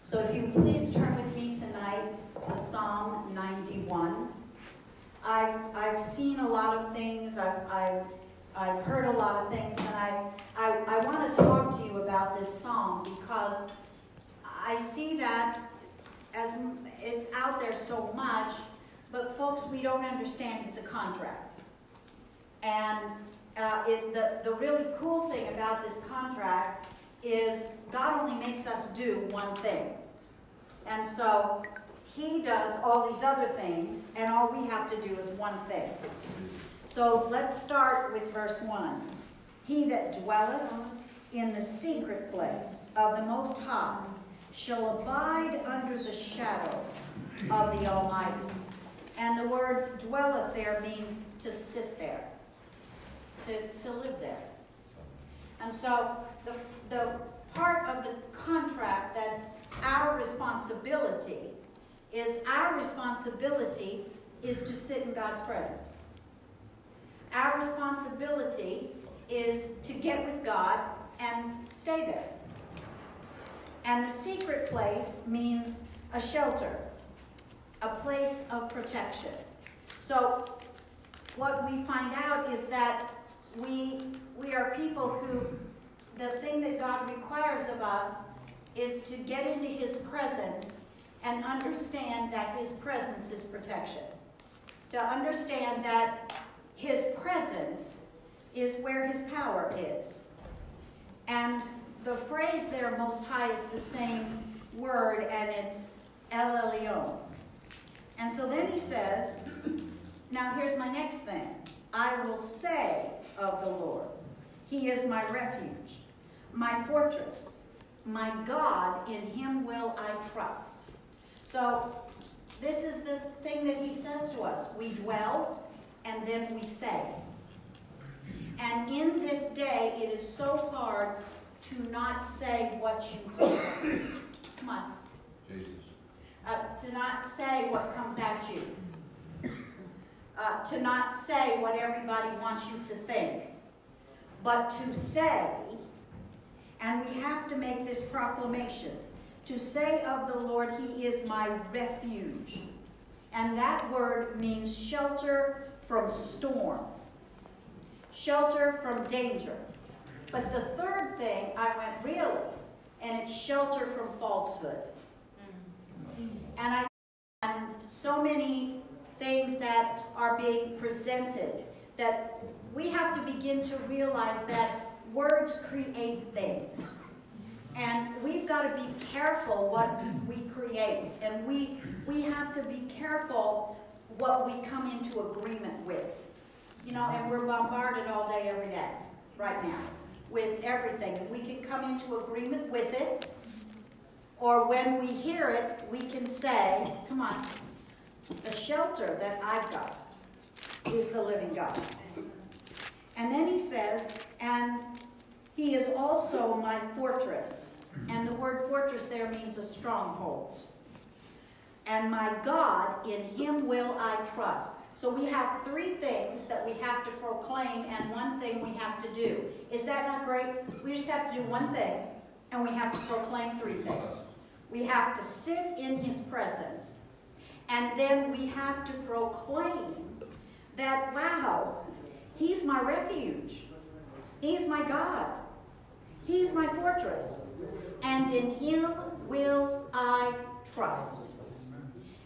So if you please turn with me tonight to Psalm 91. I've seen a lot of things, I've heard a lot of things, and I want to talk to you about this psalm because I see that as it's out there so much, but folks, we don't understand it's a contract. And the really cool thing about this contract is God only makes us do one thing. And so he does all these other things, and all we have to do is one thing. So let's start with verse 1. He that dwelleth in the secret place of the Most High shall abide under the shadow of the Almighty. And the word dwelleth there means to sit there, to live there. And so the part of the contract that's our responsibility is to sit in God's presence. Our responsibility is to get with God and stay there. And the secret place means a shelter, a place of protection. So what we find out is that we are people who, the thing that God requires of us is to get into his presence and understand that his presence is protection. To understand that his presence is where his power is. And the phrase there, Most High, is the same word, and it's El Elyon. And so then he says, now here's my next thing. I will say of the Lord, he is my refuge, my fortress, my God, in him will I trust. So this is the thing that he says to us. We dwell, and then we say. And in this day, it is so hard to not say what you hear. Come on. Jesus. To not say what comes at you. To not say what everybody wants you to think. But to say, and we have to make this proclamation, to say of the Lord, he is my refuge. And that word means shelter from storm, shelter from danger. But the third thing, I went, really? And it's shelter from falsehood. And so many things that are being presented that we have to begin to realize that words create things. And we've got to be careful what we create. And we have to be careful what we come into agreement with. You know, and we're bombarded all day, every day, right now, with everything. And we can come into agreement with it, or when we hear it, we can say, come on, the shelter that I've got is the living God. And then he says, and he is also my fortress. And the word fortress there means a stronghold. And my God, in him will I trust. So we have three things that we have to proclaim and one thing we have to do. Is that not great? We just have to do one thing and we have to proclaim three things. We have to sit in his presence, and then we have to proclaim that, wow, he's my refuge. He's my God. He's my fortress. And in him will I trust.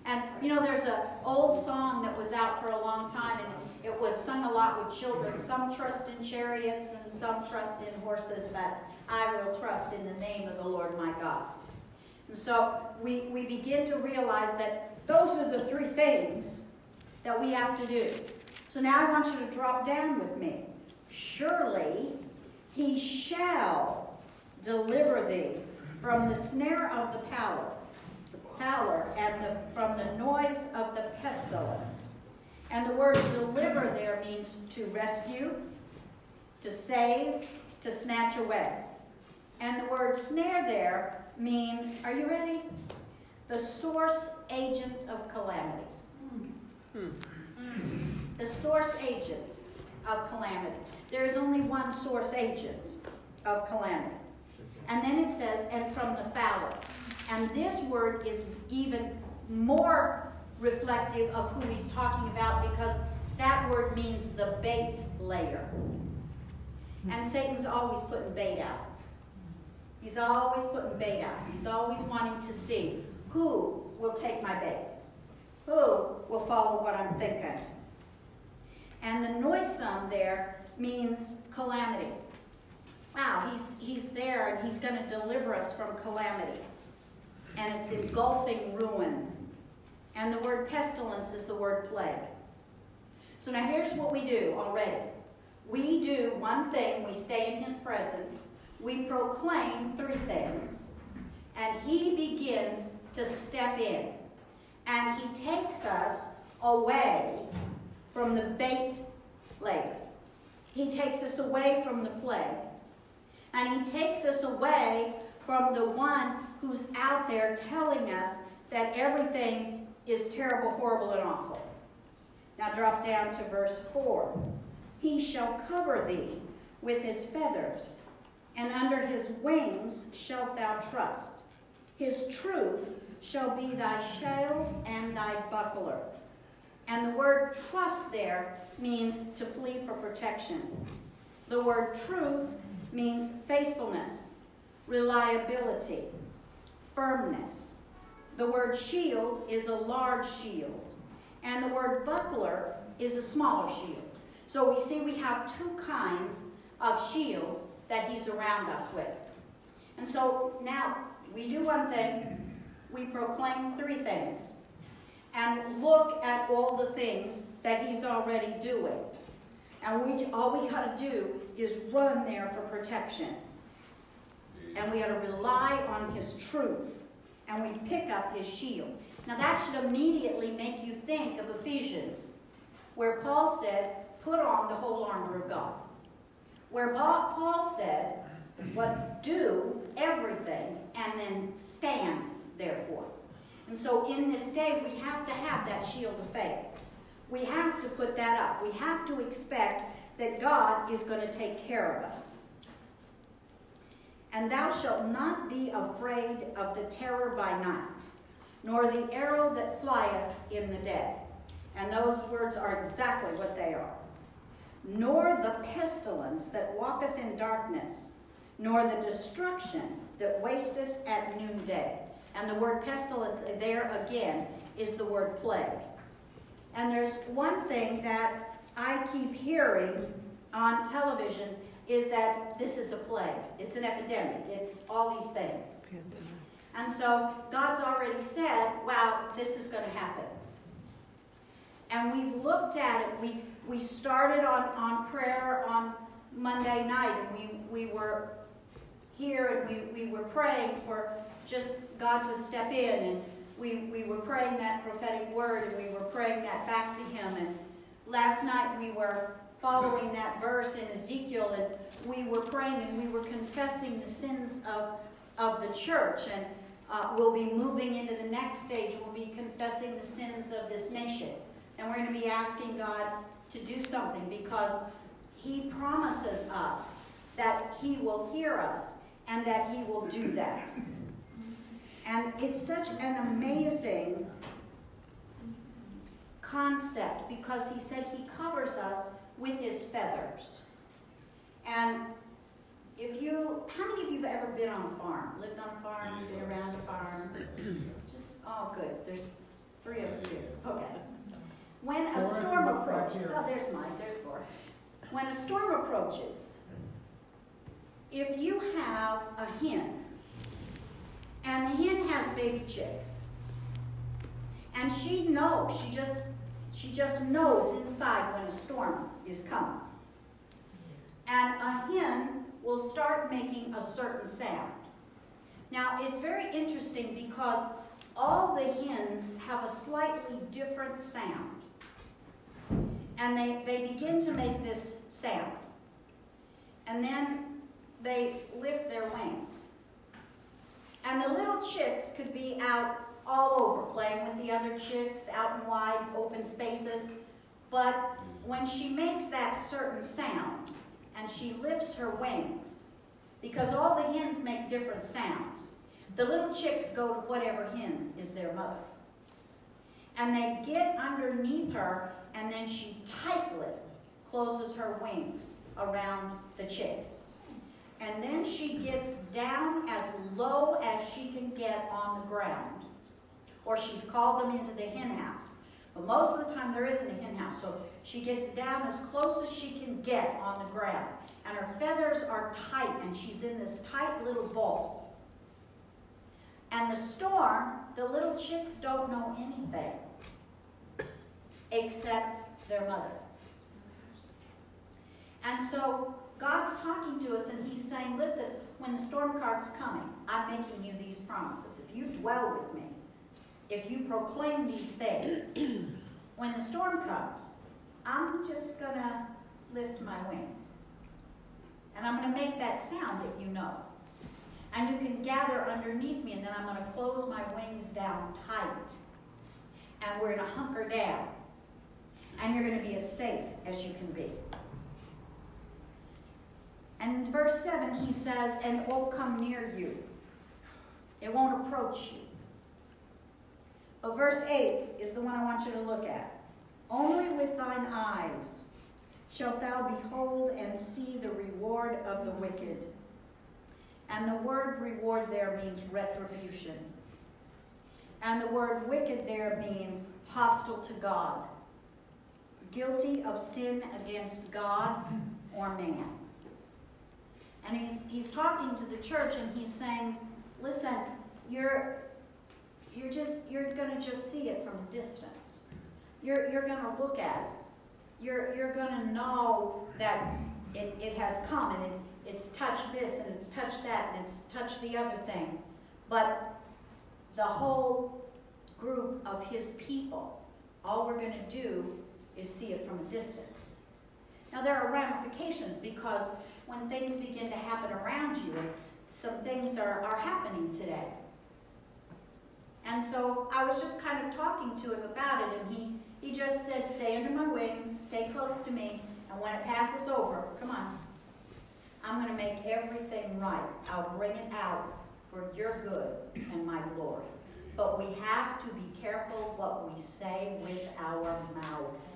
And, you know, there's an old song that was out for a long time, and it was sung a lot with children. Some trust in chariots and some trust in horses, but I will trust in the name of the Lord my God. And so we begin to realize that those are the three things that we have to do. So now I want you to drop down with me. Surely he shall deliver thee from the snare of the fowler, and from the noise of the pestilence. And the word deliver there means to rescue, to save, to snatch away. And the word snare there means, are you ready? The source agent of calamity. The source agent of calamity. There is only one source agent of calamity. And then it says, and from the fowler. And this word is even more reflective of who he's talking about, because that word means the bait layer. And Satan's always putting bait out. He's always putting bait out. He's always wanting to see who will take my bait, who will follow what I'm thinking. And the noisome there means calamity. Wow, he's there and he's going to deliver us from calamity. And it's engulfing ruin. And the word pestilence is the word plague. So now here's what we do already. We do one thing, we stay in his presence, we proclaim three things, and he begins to step in. And he takes us away from the bait layer. He takes us away from the plague. And he takes us away from the one who's out there telling us that everything is terrible, horrible, and awful. Now drop down to verse 4. He shall cover thee with his feathers, and under his wings shalt thou trust. His truth shall be thy shield and thy buckler. And the word trust there means to flee for protection. The word truth means faithfulness, reliability, firmness. The word shield is a large shield, and the word buckler is a smaller shield. So we see we have two kinds of shields that he's around us with. And so now we do one thing, we proclaim three things, and look at all the things that he's already doing. And all we got to do is run there for protection. And we got to rely on his truth. And we pick up his shield. Now that should immediately make you think of Ephesians, where Paul said, put on the whole armor of God. Where Paul said, do everything and then stand therefore. And so in this day, we have to have that shield of faith. We have to put that up. We have to expect that God is going to take care of us. And thou shalt not be afraid of the terror by night, nor the arrow that flieth in the day. And those words are exactly what they are. Nor the pestilence that walketh in darkness, nor the destruction that wasteth at noonday. And the word pestilence there again is the word plague. And there's one thing that I keep hearing on television is that this is a plague. It's an epidemic. It's all these things. And so God's already said, wow, this is going to happen. And we've looked at it. We started on prayer on Monday night, and we were here and we were praying for just God to step in, and we were praying that prophetic word, and we were praying that back to him. And last night we were following that verse in Ezekiel, and we were praying and we were confessing the sins of the church, and we'll be moving into the next stage. We'll be confessing the sins of this nation, and we're going to be asking God to do something, because he promises us that he will hear us and that he will do that. And it's such an amazing concept, because he said he covers us with his feathers. And how many of you have ever been on a farm? Lived on a farm, been around a farm? Just, oh good, there's three of us here. Okay. When a storm approaches, oh there's Mike, there's Gore. When a storm approaches, if you have a hen, and the hen has baby chicks, and she knows, she just knows inside when a storm is coming. And a hen will start making a certain sound. Now, it's very interesting because all the hens have a slightly different sound. And they begin to make this sound. And then they lift their wings. And the little chicks could be out all over, playing with the other chicks, out in wide, open spaces. But when she makes that certain sound, and she lifts her wings, because all the hens make different sounds, The little chicks go to whatever hen is their mother. And they get underneath her, and then she tightly closes her wings around the chicks. And then she gets down as low as she can get on the ground. Or she's called them into the hen house. But most of the time there isn't a hen house, so she gets down as close as she can get on the ground. And her feathers are tight, and she's in this tight little ball. And the storm, the little chicks don't know anything except their mother. And so God's talking to us, and he's saying, listen, when the storm cloud's coming, I'm making you these promises. If you dwell with me, if you proclaim these things, when the storm comes, I'm just going to lift my wings. And I'm going to make that sound that you know. And you can gather underneath me, and then I'm going to close my wings down tight. And we're going to hunker down. And you're going to be as safe as you can be. And in verse 7, he says, and it won't come near you. It won't approach you. But verse 8 is the one I want you to look at. Only with thine eyes shalt thou behold and see the reward of the wicked. And the word reward there means retribution. And the word wicked there means hostile to God. Guilty of sin against God or man. And he's talking to the church, and he's saying, listen, you're going to just see it from a distance. You're going to look at it. You're going to know that it has come, and it's touched this, and it's touched that, and it's touched the other thing. But the whole group of his people, all we're going to do is see it from a distance. Now there are ramifications, because when things begin to happen around you, and some things are happening today. And so I was just kind of talking to him about it, and he just said, stay under my wings, stay close to me, and when it passes over, come on, I'm going to make everything right. I'll bring it out for your good and my glory. But we have to be careful what we say with our mouth.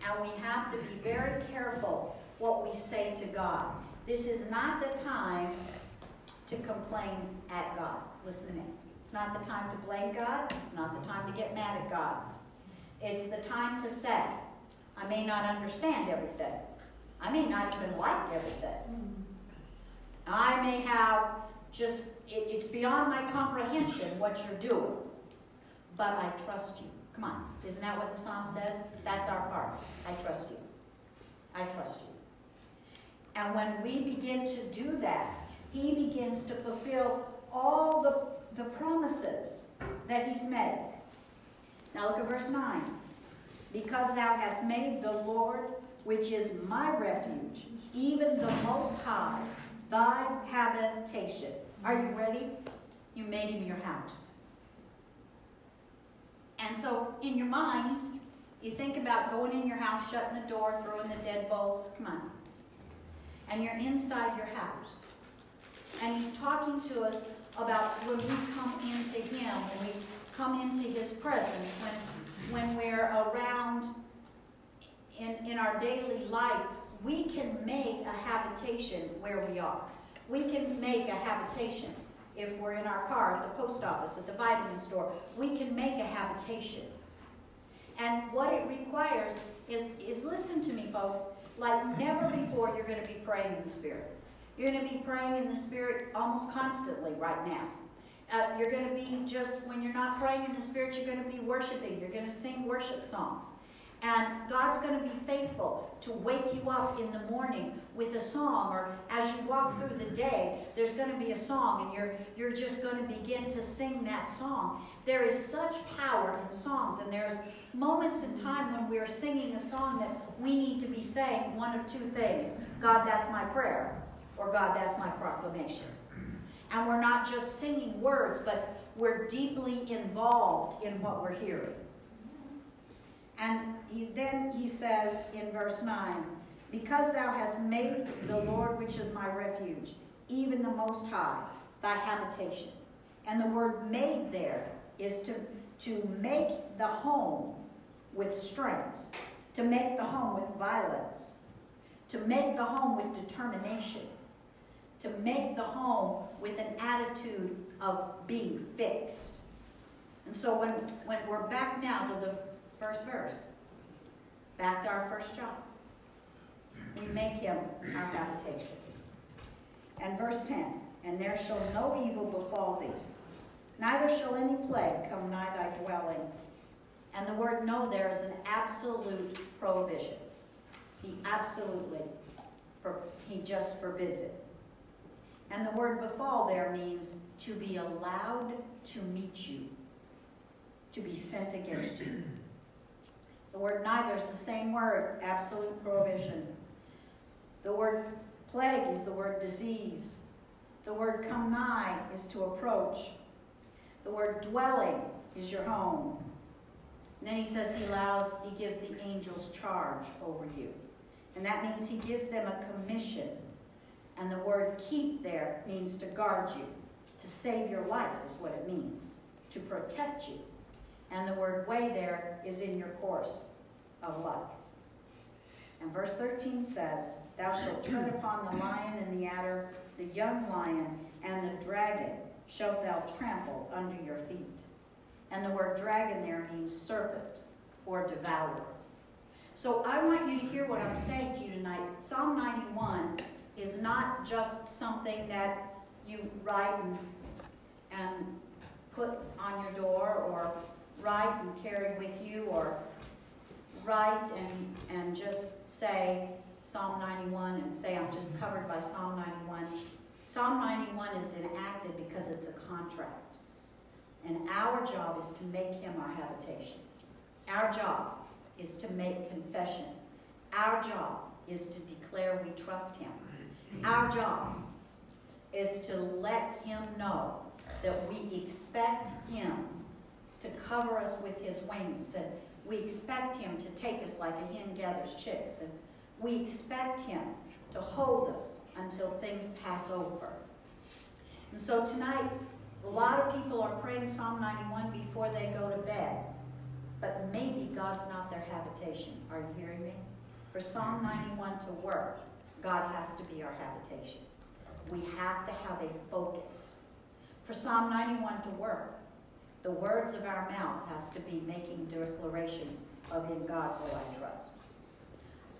And we have to be very careful what we say to God. This is not the time to complain at God. Listen to me. It's not the time to blame God. It's not the time to get mad at God. It's the time to say, I may not understand everything. I may not even like everything. I may have just, it's beyond my comprehension what you're doing. But I trust you. Come on. Isn't that what the psalm says? That's our part. I trust you. I trust you. And when we begin to do that, he begins to fulfill all the promises that he's made. Now look at verse 9. Because thou hast made the Lord, which is my refuge, even the Most High, thy habitation. Are you ready? You made him your house. And so in your mind, you think about going in your house, shutting the door, throwing the deadbolts. Come on. And you're inside your house. And he's talking to us about when we come into him, when we come into his presence, when we're around in our daily life, we can make a habitation where we are. We can make a habitation if we're in our car, at the post office, at the vitamin store. We can make a habitation. And what it requires is listen to me, folks, like never before you're going to be praying in the Spirit. You're going to be praying in the Spirit almost constantly right now. You're going to be just, when you're not praying in the Spirit, you're going to be worshiping. You're going to sing worship songs. And God's going to be faithful to wake you up in the morning with a song, or as you walk through the day, there's going to be a song, and you're just going to begin to sing that song. There is such power in songs, and there's moments in time when we're singing a song that we need to be saying one of two things. God, that's my prayer, or God, that's my proclamation. And we're not just singing words, but we're deeply involved in what we're hearing. And then he says in verse 9, because thou hast made the Lord, which is my refuge, even the Most High, thy habitation. And the word made there is to make the home with strength, to make the home with violence, to make the home with determination, to make the home with an attitude of being fixed. And so when we're back now to the first verse, back to our first job, we make him our habitation. And verse 10, and there shall no evil befall thee, neither shall any plague come nigh thy dwelling. And the word no there is an absolute prohibition. He just forbids it. And the word befall there means to be allowed to meet you, to be sent against you. The word neither is the same word, absolute prohibition. The word plague is the word disease. The word come nigh is to approach. The word dwelling is your home. And then he says he gives the angels charge over you. And that means he gives them a commission. And the word keep there means to guard you. To save your life is what it means. To protect you. And the word way there is in your course of life. And verse 13 says, thou shalt tread upon the lion and the adder, the young lion, and the dragon shalt thou trample under your feet. And the word dragon there means serpent or devourer. So I want you to hear what I'm saying to you tonight. Psalm 91 is not just something that you write and put on your door, or write and carry with you, or write and just say Psalm 91 and say I'm just covered by Psalm 91. Psalm 91 is enacted because it's a contract. And our job is to make him our habitation. Our job is to make confession. Our job is to declare we trust him. Our job is to let him know that we expect him to cover us with his wings, and we expect him to take us like a hen gathers chicks, and we expect him to hold us until things pass over. And so tonight, a lot of people are praying Psalm 91 before they go to bed, but maybe God's not their habitation. Are you hearing me? For Psalm 91 to work, God has to be our habitation. We have to have a focus. For Psalm 91 to work, the words of our mouth has to be making declarations of in God will I trust.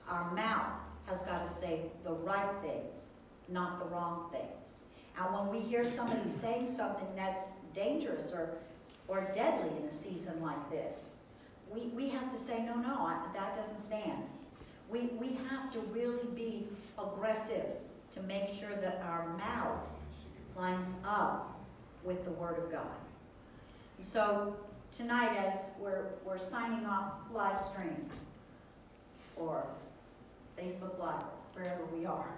Our mouth has got to say the right things, not the wrong things. And when we hear somebody saying something that's dangerous or deadly in a season like this, we have to say, no, that doesn't stand. We have to really be aggressive to make sure that our mouth lines up with the Word of God. And so tonight, as we're signing off live stream or Facebook Live, wherever we are,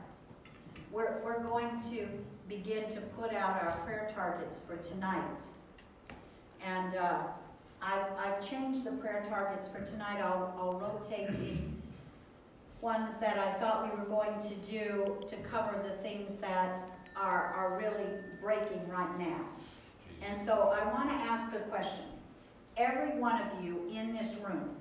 we're going to begin to put out our prayer targets for tonight. And I've changed the prayer targets for tonight. I'll rotate the ones that I thought we were going to do to cover the things that are really breaking right now. And so I want to ask a question. Every one of you in this room